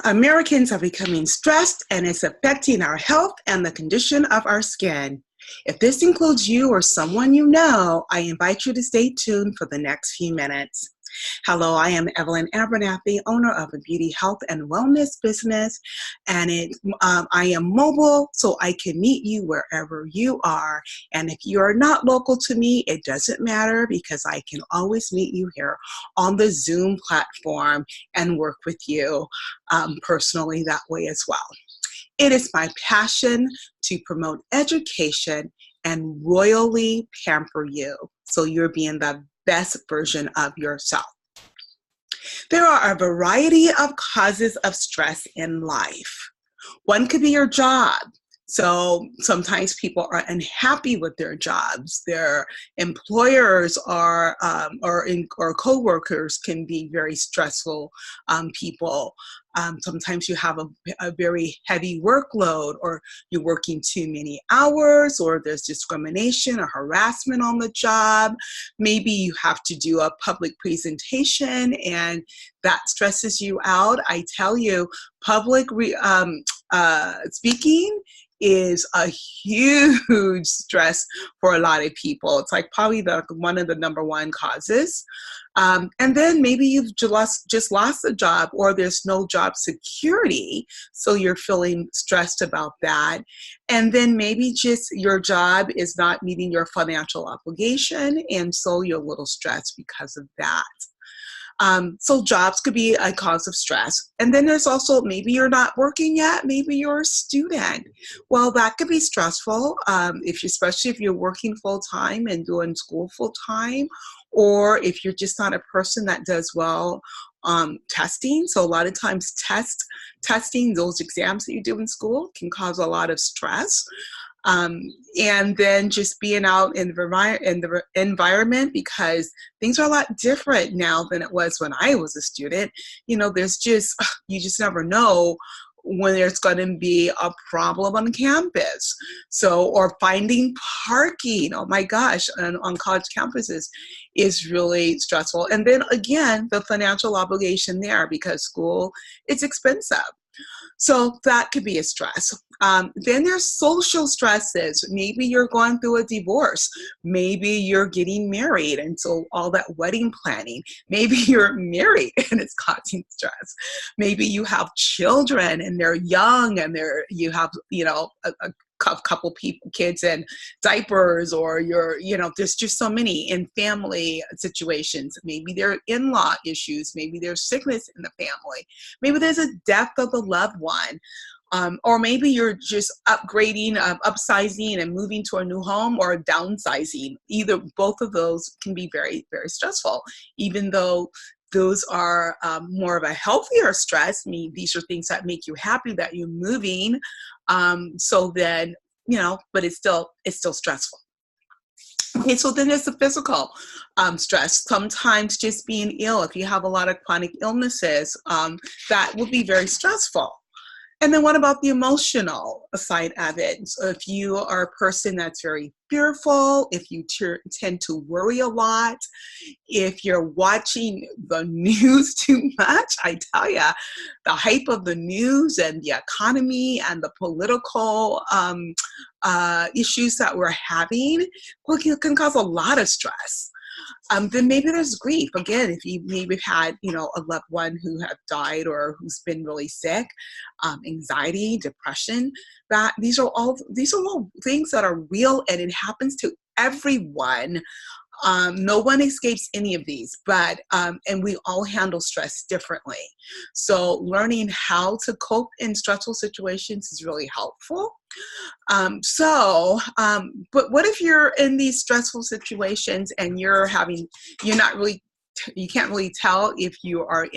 Americans are becoming stressed and it's affecting our health and the condition of our skin. If this includes you or someone you know, I invite you to stay tuned for the next few minutes. Hello, I am Evelyn Abernathy, owner of a beauty, health, and wellness business, and I am mobile, so I can meet you wherever you are. And if you are not local to me, it doesn't matter because I can always meet you here on the Zoom platform and work with you personally that way as well. It is my passion to promote education and royally pamper you so you're being the best version of yourself. There are a variety of causes of stress in life. One could be your job. So sometimes people are unhappy with their jobs. Their employers or coworkers can be very stressful people. Sometimes you have a very heavy workload, or you're working too many hours, or there's discrimination or harassment on the job. Maybe you have to do a public presentation and that stresses you out. I tell you, public speaking is a huge stress for a lot of people. It's like probably one of the number one causes. And then maybe you've just lost a job, or there's no job security, so you're feeling stressed about that. And then maybe just your job is not meeting your financial obligation, and so you're a little stressed because of that. So jobs could be a cause of stress. And then there's also, maybe you're not working yet, maybe you're a student. Well, that could be stressful, especially if you're working full-time and doing school full-time, or if you're just not a person that does well testing. So a lot of times testing, those exams that you do in school, can cause a lot of stress. And then just being out in the environment, because things are a lot different now than it was when I was a student. You know, you just never know when there's going to be a problem on campus. So, or finding parking, oh my gosh, on college campuses is really stressful. And then again, the financial obligation there, because school is expensive. So that could be a stress. Then there's social stresses. Maybe you're going through a divorce. Maybe you're getting married, and so all that wedding planning. Maybe you're married and it's causing stress. Maybe you have children and they're young, and you have a couple kids in diapers, or there's just so many in family situations. Maybe there are in-law issues. Maybe there's sickness in the family. Maybe there's a death of a loved one. Or maybe you're just upgrading, upsizing and moving to a new home, or downsizing. Both of those can be very, very stressful, even though those are more of a healthier stress. I mean, these are things that make you happy that you're moving. So then, but it's still stressful. Okay, so then there's the physical stress. Sometimes just being ill, if you have a lot of chronic illnesses, that will be very stressful. And then what about the emotional side of it? So if you are a person that's very fearful, if you tend to worry a lot, if you're watching the news too much, I tell you, the hype of the news and the economy and the political issues that we're having, well, it can cause a lot of stress. Then maybe there's grief. Again, if you maybe had, a loved one who have died or who's been really sick, anxiety, depression, these are all things that are real, and it happens to everyone. No one escapes any of these, but and we all handle stress differently. So learning how to cope in stressful situations is really helpful. But what if you're in these stressful situations and you can't really tell if you are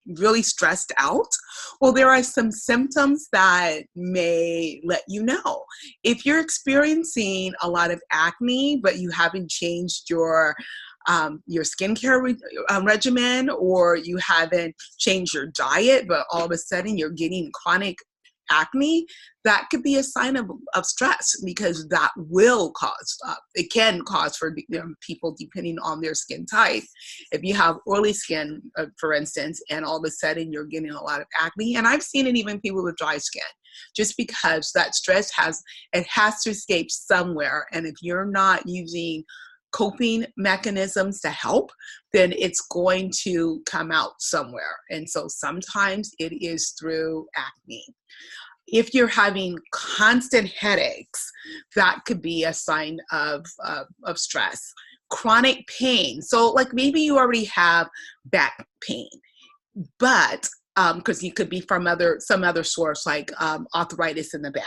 really stressed out? Well, there are some symptoms that may let you know. If you're experiencing a lot of acne, but you haven't changed your skincare regimen, or you haven't changed your diet, but all of a sudden you're getting chronic acne, that could be a sign of stress, because that will cause, it can cause for people depending on their skin type. If you have oily skin, for instance, and all of a sudden you're getting a lot of acne, and I've seen it even people with dry skin, just because that stress has to escape somewhere. And if you're not using coping mechanisms to help, then it's going to come out somewhere. And so sometimes it is through acne. If you're having constant headaches, that could be a sign of stress. Chronic pain. So like maybe you already have back pain, but because it could be from some other source, like arthritis in the back.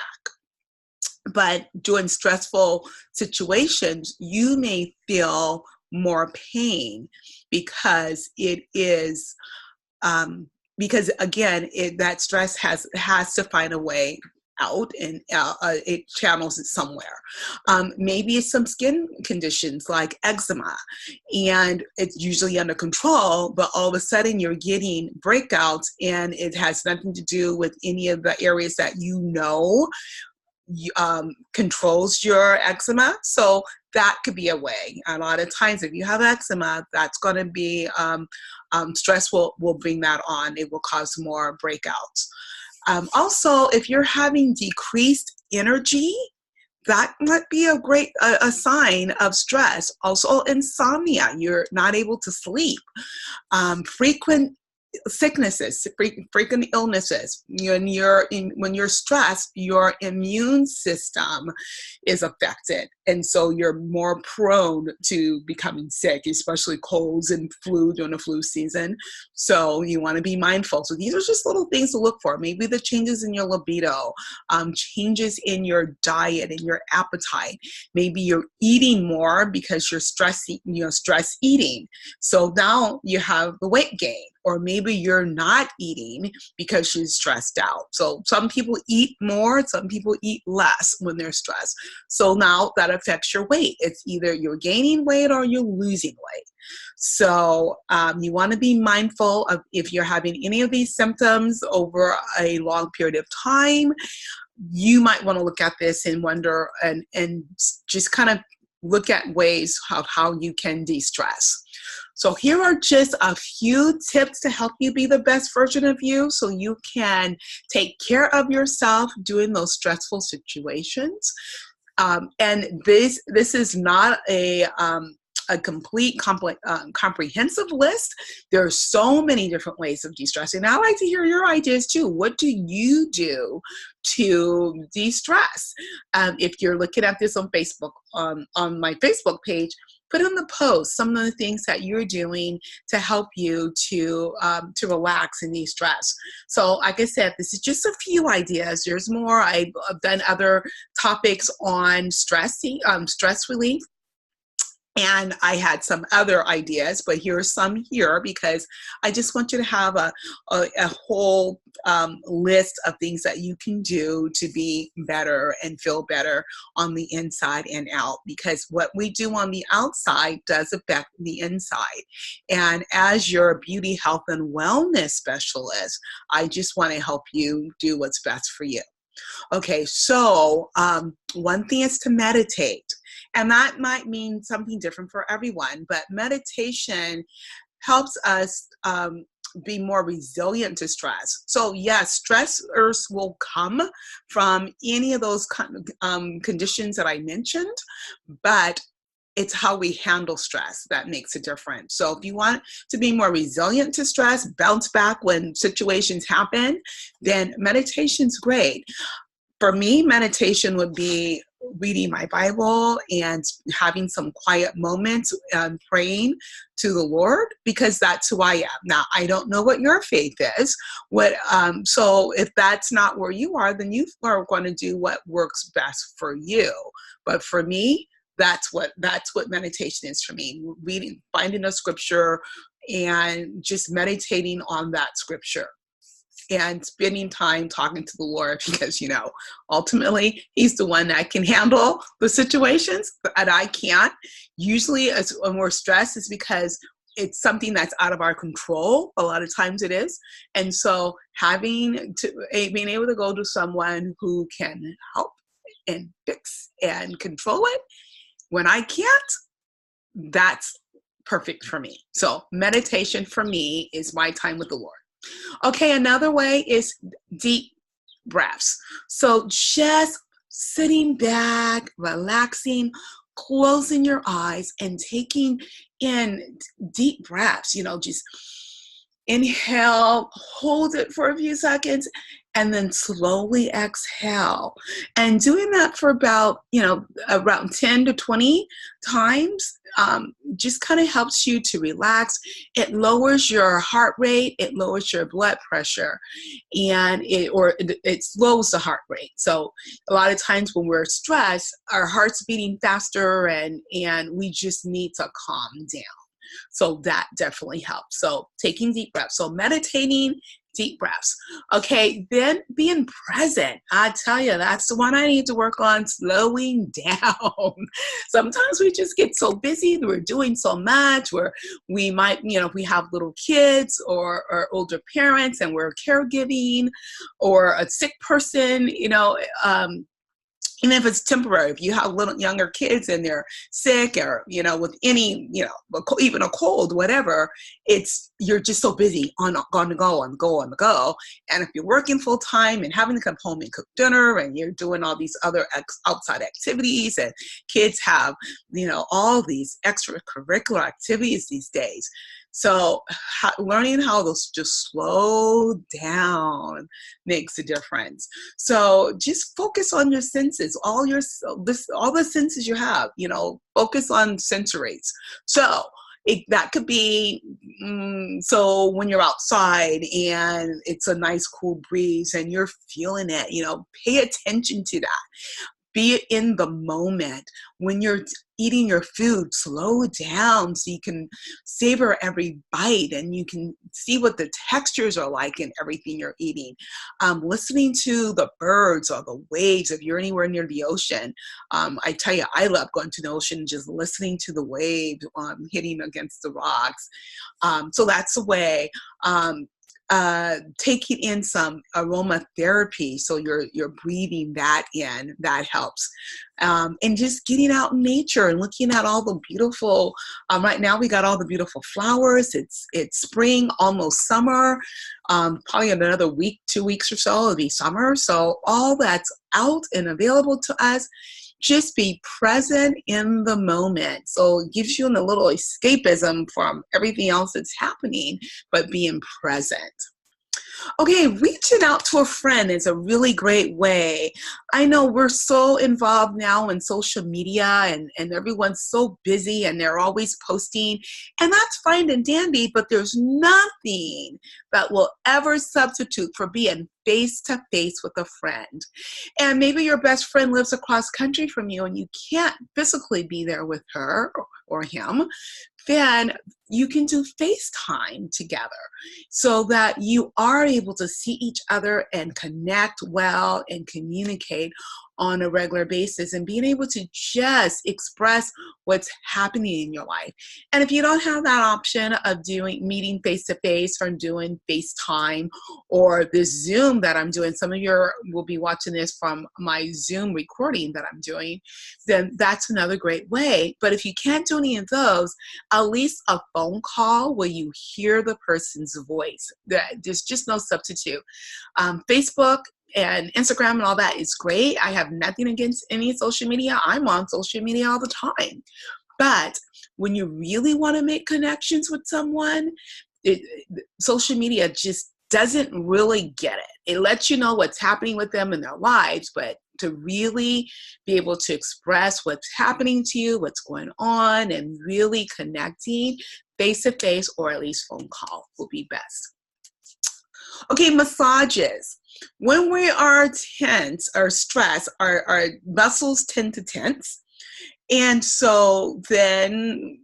But during stressful situations, you may feel more pain because it is, because again, that stress has to find a way out, and it channels it somewhere. Maybe it's some skin conditions like eczema, and it's usually under control, but all of a sudden you're getting breakouts, and it has nothing to do with any of the areas that controls your eczema. So that could be a way. A lot of times if you have eczema, that's going to be stress will bring that on. It will cause more breakouts. Also, if you're having decreased energy, that might be a great sign of stress. Also, insomnia, you're not able to sleep. Frequent sicknesses, frequent illnesses. When you're stressed, your immune system is affected, and so you're more prone to becoming sick, especially colds and flu during the flu season. So you want to be mindful. So these are just little things to look for. Maybe the changes in your libido, changes in your diet and your appetite. Maybe you're eating more because you're stress eating. So now you have the weight gain. Or maybe you're not eating because you're stressed out. So some people eat more, some people eat less when they're stressed. So now that affects your weight. It's either you're gaining weight or you're losing weight. So you want to be mindful of if you're having any of these symptoms over a long period of time. You might want to look at this and wonder and just kind of look at ways how you can de-stress. So here are just a few tips to help you be the best version of you, so you can take care of yourself during those stressful situations. And this is not a complete comprehensive list. There are so many different ways of de-stressing. And I'd like to hear your ideas too. What do you do to de-stress? If you're looking at this on Facebook, on my Facebook page, put in the post some of the things that you're doing to help you to relax and de-stress. So like I said, this is just a few ideas. There's more. I've done other topics on stress relief. And I had some other ideas, but here's some here because I just want you to have a whole list of things that you can do to be better and feel better on the inside and out, because what we do on the outside does affect the inside. And as your beauty, health, and wellness specialist, I just want to help you do what's best for you. Okay, so one thing is to meditate. And that might mean something different for everyone, but meditation helps us be more resilient to stress. So yes, stressors will come from any of those conditions that I mentioned, but it's how we handle stress that makes a difference. So if you want to be more resilient to stress, bounce back when situations happen, then meditation's great. For me, meditation would be reading my Bible and having some quiet moments and praying to the Lord, because that's who I am. Now, I don't know what your faith is. So if that's not where you are, then you are going to do what works best for you. But for me, that's what meditation is for me. Reading, finding a scripture and just meditating on that scripture. And spending time talking to the Lord, because, ultimately he's the one that can handle the situations and I can't. Usually when we're stressed, it's because it's something that's out of our control. A lot of times it is. And so being able to go to someone who can help and fix and control it when I can't, that's perfect for me. So meditation for me is my time with the Lord. Okay, another way is deep breaths. So just sitting back, relaxing, closing your eyes and taking in deep breaths, just inhale, hold it for a few seconds, and then slowly exhale. And doing that for about, around 10 to 20 times just kind of helps you to relax. It lowers your heart rate, it lowers your blood pressure, and it slows the heart rate. So a lot of times when we're stressed, our heart's beating faster and we just need to calm down. So that definitely helps. So taking deep breaths. So meditating, deep breaths. Okay, then being present. I tell you, that's the one I need to work on, slowing down. Sometimes we just get so busy, we're doing so much, we might, if we have little kids or older parents and we're caregiving, or a sick person, even if it's temporary, if you have little younger kids and they're sick or, with any, even a cold, whatever, you're just so busy on the go. And if you're working full time and having to come home and cook dinner and you're doing all these other outside activities, and kids have, all these extracurricular activities these days. So learning how to just slow down makes a difference. So just focus on your senses, all the senses you have, focus on sensories. So that could be, so when you're outside and it's a nice cool breeze and you're feeling it, pay attention to that. Be in the moment. When you're eating your food, slow down so you can savor every bite and you can see what the textures are like in everything you're eating. Listening to the birds or the waves if you're anywhere near the ocean. I tell you, I love going to the ocean, just listening to the waves hitting against the rocks. So that's a way. Taking in some aromatherapy, so you're breathing that in, that helps. And just getting out in nature and looking at all the beautiful, right now we got all the beautiful flowers. It's spring, almost summer. Probably in another week, 2 weeks or so, it'll be summer. So all that's out and available to us. Just be present in the moment. So it gives you a little escapism from everything else that's happening, but being present. Okay, reaching out to a friend is a really great way. I know we're so involved now in social media and everyone's so busy and they're always posting, and that's fine and dandy, but there's nothing that will ever substitute for being face-to-face with a friend. And maybe your best friend lives across country from you and you can't physically be there with her or him. Then you can do FaceTime together so that you are able to see each other and connect well and communicate on a regular basis and being able to just express what's happening in your life. And if you don't have that option of meeting face-to-face or doing FaceTime or this Zoom that I'm doing, some of you will be watching this from my Zoom recording that I'm doing, then that's another great way. But if you can't do any of those, at least a phone call where you hear the person's voice. There's just no substitute. Facebook and Instagram and all that is great. I have nothing against any social media. I'm on social media all the time. But when you really want to make connections with someone, social media just doesn't really get it. It lets you know what's happening with them in their lives, but to really be able to express what's happening to you, what's going on, and really connecting face-to-face or at least phone call will be best. Okay, massages. When we are tense or stressed, our muscles tend to tense. And so then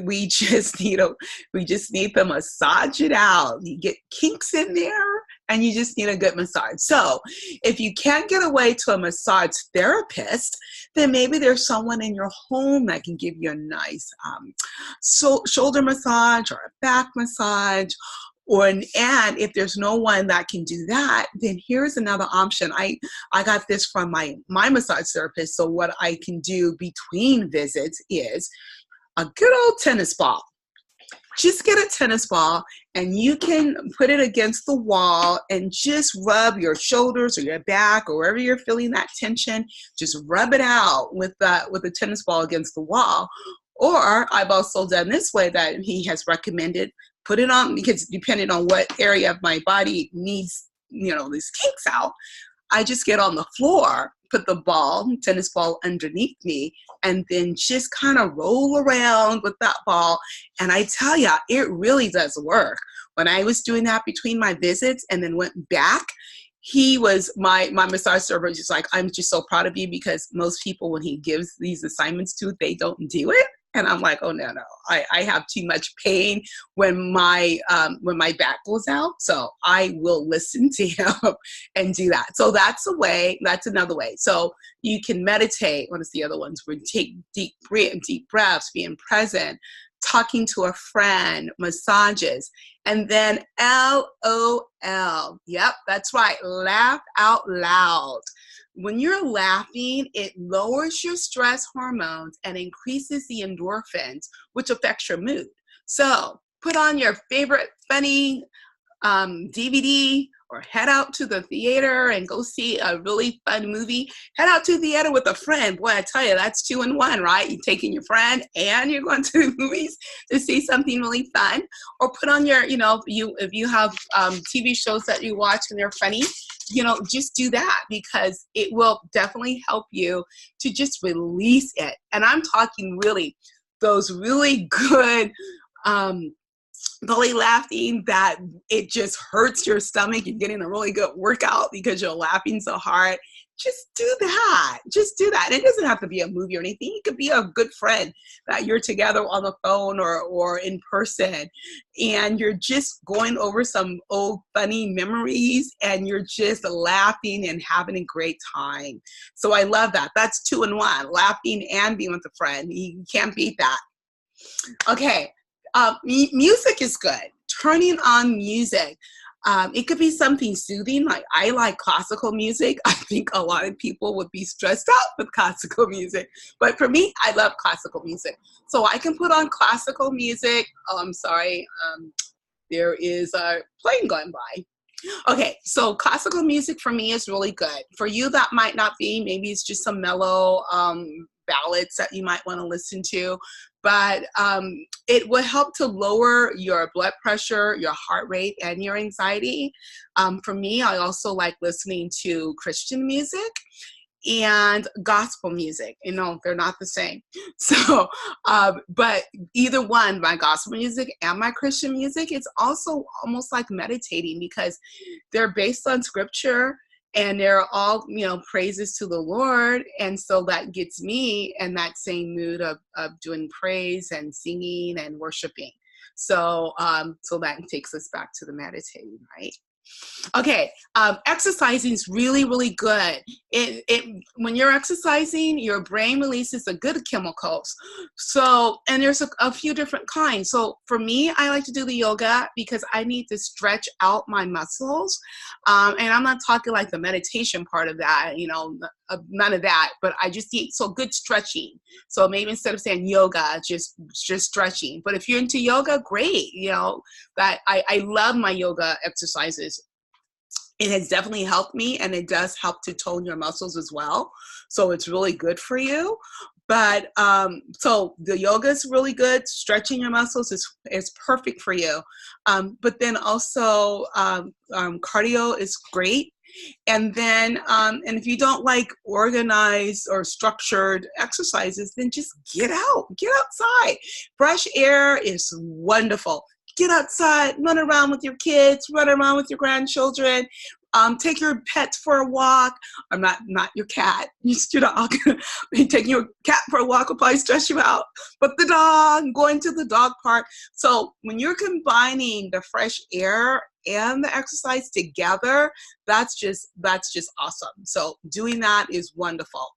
we just need to massage it out. You get kinks in there, and you just need a good massage. So if you can't get away to a massage therapist, then maybe there's someone in your home that can give you a nice shoulder massage or a back massage. And if there's no one that can do that, then here's another option. I got this from my massage therapist. So what I can do between visits is a good old tennis ball. Just get a tennis ball and you can put it against the wall and just rub your shoulders or your back or wherever you're feeling that tension. Just rub it out with the tennis ball against the wall. Or I've also done this way that he has recommended, put it on, because depending on what area of my body needs, these kinks out, I just get on the floor, put the tennis ball underneath me, and then just kind of roll around with that ball. And I tell you, it really does work. When I was doing that between my visits and then went back, he was my massage therapist, just like, I'm just so proud of you, because most people, when he gives these assignments to, they don't do it. And I'm like, oh, no, I have too much pain when my back goes out. So I will listen to him and do that. So that's a way. That's another way. So you can meditate. What is the other ones? We take deep breaths, being present, talking to a friend, massages, and then LOL. Yep, that's right. Laugh out loud. When you're laughing, it lowers your stress hormones and increases the endorphins, which affects your mood. So put on your favorite funny DVD, or head out to the theater and go see a really fun movie. Head out to the theater with a friend. Boy, I tell you, that's 2 in 1, right? You're taking your friend and you're going to the movies to see something really fun. Or put on your, if you have TV shows that you watch and they're funny, just do that, because it will definitely help you to just release it. And I'm talking really those really good belly laughing that it just hurts your stomach. You're getting a really good workout because you're laughing so hard. Just do that. Just do that. It doesn't have to be a movie or anything. It could be a good friend that you're together on the phone or in person, and you're just going over some old funny memories and you're just laughing and having a great time. So I love that. That's 2 in 1, laughing and being with a friend. You can't beat that. Okay. Music is good. Turning on music. It could be something soothing. Like, I like classical music. I think a lot of people would be stressed out with classical music. But for me, I love classical music. So I can put on classical music. Oh, I'm sorry. There is a plane going by. Okay, so classical music for me is really good. For you, that might not be. Maybe it's just some mellow ballads that you might want to listen to. But it will help to lower your blood pressure, your heart rate, and your anxiety. For me, I also like listening to Christian music and gospel music. They're not the same. So, but either one, my gospel music and my Christian music, it's also almost like meditating, because they're based on scripture. And they're all, praises to the Lord. And so that gets me in that same mood of doing praise and singing and worshiping. So, so that takes us back to the meditating, right? Okay, exercising is really, really good. When you're exercising, your brain releases the good chemicals. So, and there's a few different kinds. So for me, I like to do the yoga because I need to stretch out my muscles. And I'm not talking like the meditation part of that, none of that, but I just need good stretching. So maybe instead of saying yoga, just stretching. But if you're into yoga, great. That I love my yoga exercises. It has definitely helped me, and it does help to tone your muscles as well. So it's really good for you. But so the yoga is really good. Stretching your muscles is perfect for you. But then also cardio is great. And then, and if you don't like organized or structured exercises, then just get outside. Fresh air is wonderful. Get outside, run around with your kids, run around with your grandchildren. Take your pets for a walk. I'm not your cat, just your dog. Taking your cat for a walk will probably stress you out. But the dog, going to the dog park. So when you're combining the fresh air and the exercise together, that's just awesome. So doing that is wonderful.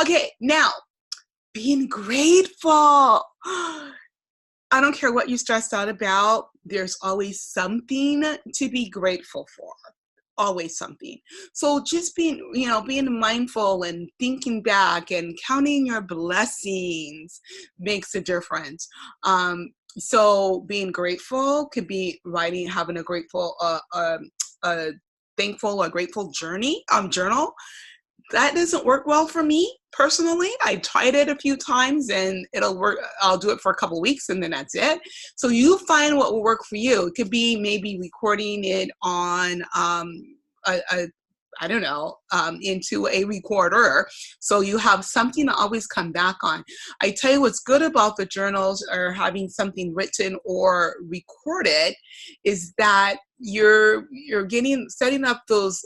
Okay, now being grateful. I don't care what you're stressed out about, there's always something to be grateful for. Always something. So just being mindful and thinking back and counting your blessings makes a difference. So being grateful could be having a grateful, thankful or grateful journal. That doesn't work well for me personally. I tried it a few times and it'll work. I'll do it for a couple of weeks and then that's it. So you find what will work for you. It could be maybe recording it on I don't know, into a recorder. So you have something to always come back on. I tell you what's good about the journals or having something written or recorded is that you're setting up those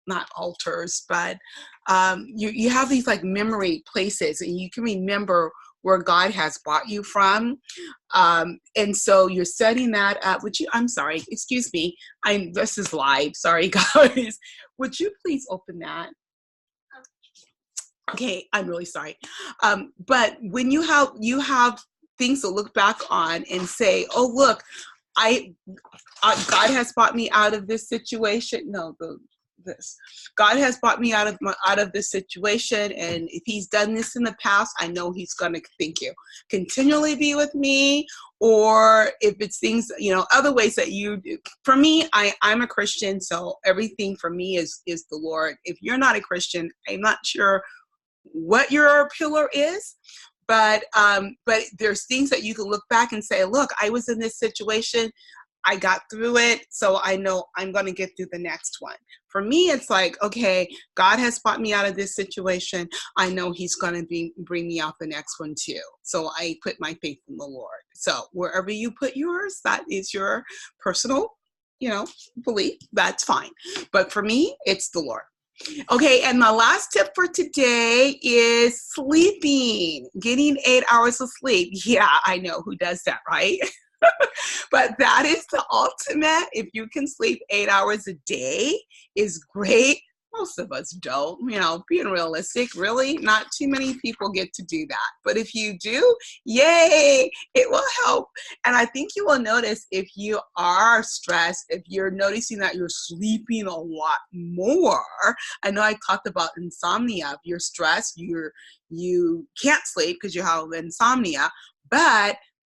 not altars, but you have these like memory places and you can remember where God has brought you from. And so you're setting that up. I'm sorry, excuse me. This is live, sorry guys. Would you please open that? Okay, I'm really sorry. But when you have things to look back on and say, oh, look, God has brought me out of this situation. God has brought me out of this situation, and if he's done this in the past, I know he's going to continually be with me. Or if it's things, other ways that you do. For me, I'm a Christian, so everything for me is the Lord. If you're not a Christian, I'm not sure what your pillar is, but there's things that you can look back and say, look, I was in this situation, I got through it, so I know I'm going to get through the next one. For me, it's like, okay, God has brought me out of this situation. I know he's going to bring me out the next one too. So I put my faith in the Lord. So wherever you put yours, that is your personal, belief. That's fine. But for me, it's the Lord. Okay, and my last tip for today is sleeping, getting 8 hours of sleep. Yeah, I know who does that, right? But that is the ultimate. If you can sleep 8 hours a day is great. Most of us don't, being realistic, really, not too many people get to do that. But if you do, yay, it will help. And I think you will notice if you are stressed, if you're noticing that you're sleeping a lot more. I know I talked about insomnia. If you're stressed, you can't sleep because you have insomnia, but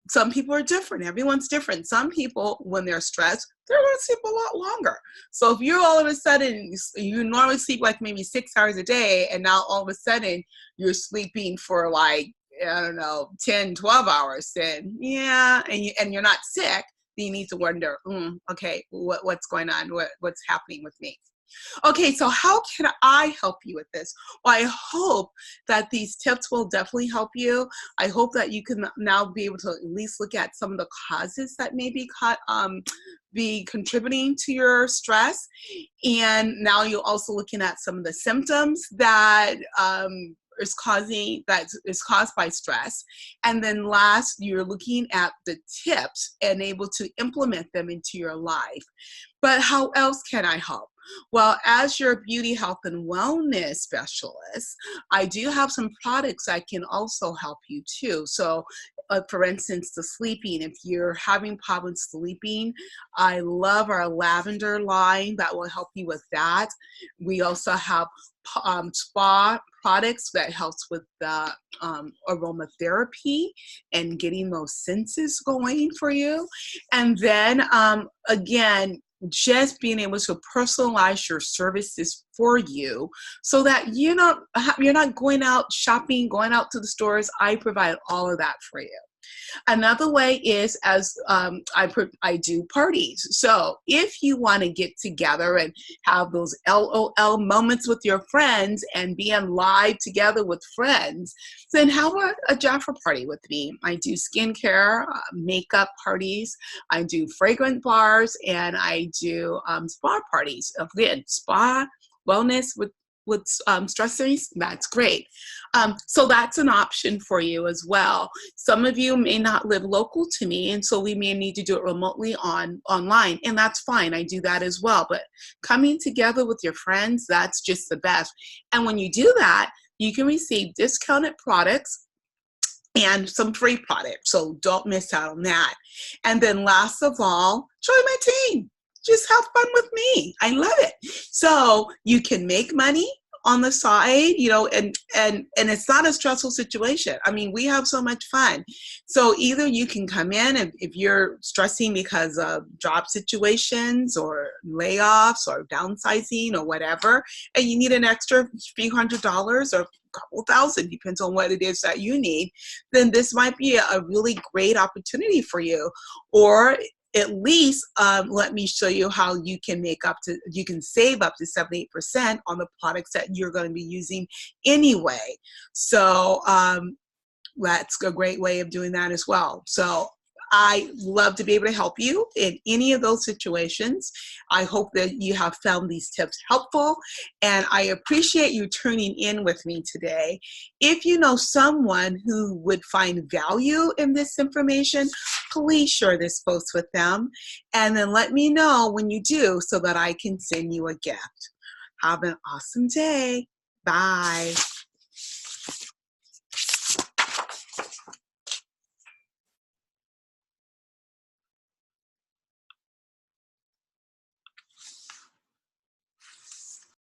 some people are different. Everyone's different. Some people, when they're stressed, they're going to sleep a lot longer. So if you're all of a sudden, you normally sleep like maybe 6 hours a day, and now all of a sudden you're sleeping for like, I don't know, 10, 12 hours, then yeah, and you're not sick, then you need to wonder, okay, what's going on? What's happening with me? Okay, so how can I help you with this? Well, I hope that these tips will definitely help you. I hope that you can now be able to at least look at some of the causes that may be contributing to your stress. And now you're also looking at some of the symptoms that is caused by stress. And then last, you're looking at the tips and able to implement them into your life. But how else can I help? Well, as your beauty, health, and wellness specialist, I do have some products that can also help you too. So for instance, the sleeping, if you're having problems sleeping, I love our lavender line that will help you with that. We also have spa products that helps with the aromatherapy and getting those senses going for you. And then again, just being able to personalize your services for you so that you're not going out shopping, going out to the stores. I provide all of that for you. Another way is as I do parties. So if you want to get together and have those LOL moments with your friends and being live together with friends, then have a Jaffa party with me. I do skincare, makeup parties, I do fragrant bars, and I do spa parties. Again, spa wellness with stressors, that's great. So that's an option for you as well. Some of you may not live local to me, and so we may need to do it remotely online, and that's fine. I do that as well. But coming together with your friends, that's just the best. And when you do that, you can receive discounted products and some free products. So don't miss out on that. And then last of all, join my team. Just have fun with me. I love it. So you can make money on the side, you know, and it's not a stressful situation. I mean, we have so much fun. So either you can come in if you're stressing because of job situations or layoffs or downsizing or whatever, and you need an extra few $100s or couple thousand, depends on what it is that you need, then this might be a really great opportunity for you. Or at least let me show you how you can save up to 78% on the products that you're going to be using anyway. So that's a great way of doing that as well. So I love to be able to help you in any of those situations. I hope that you have found these tips helpful, and I appreciate you tuning in with me today. If you know someone who would find value in this information, please share this post with them, and then let me know when you do so that I can send you a gift. Have an awesome day. Bye.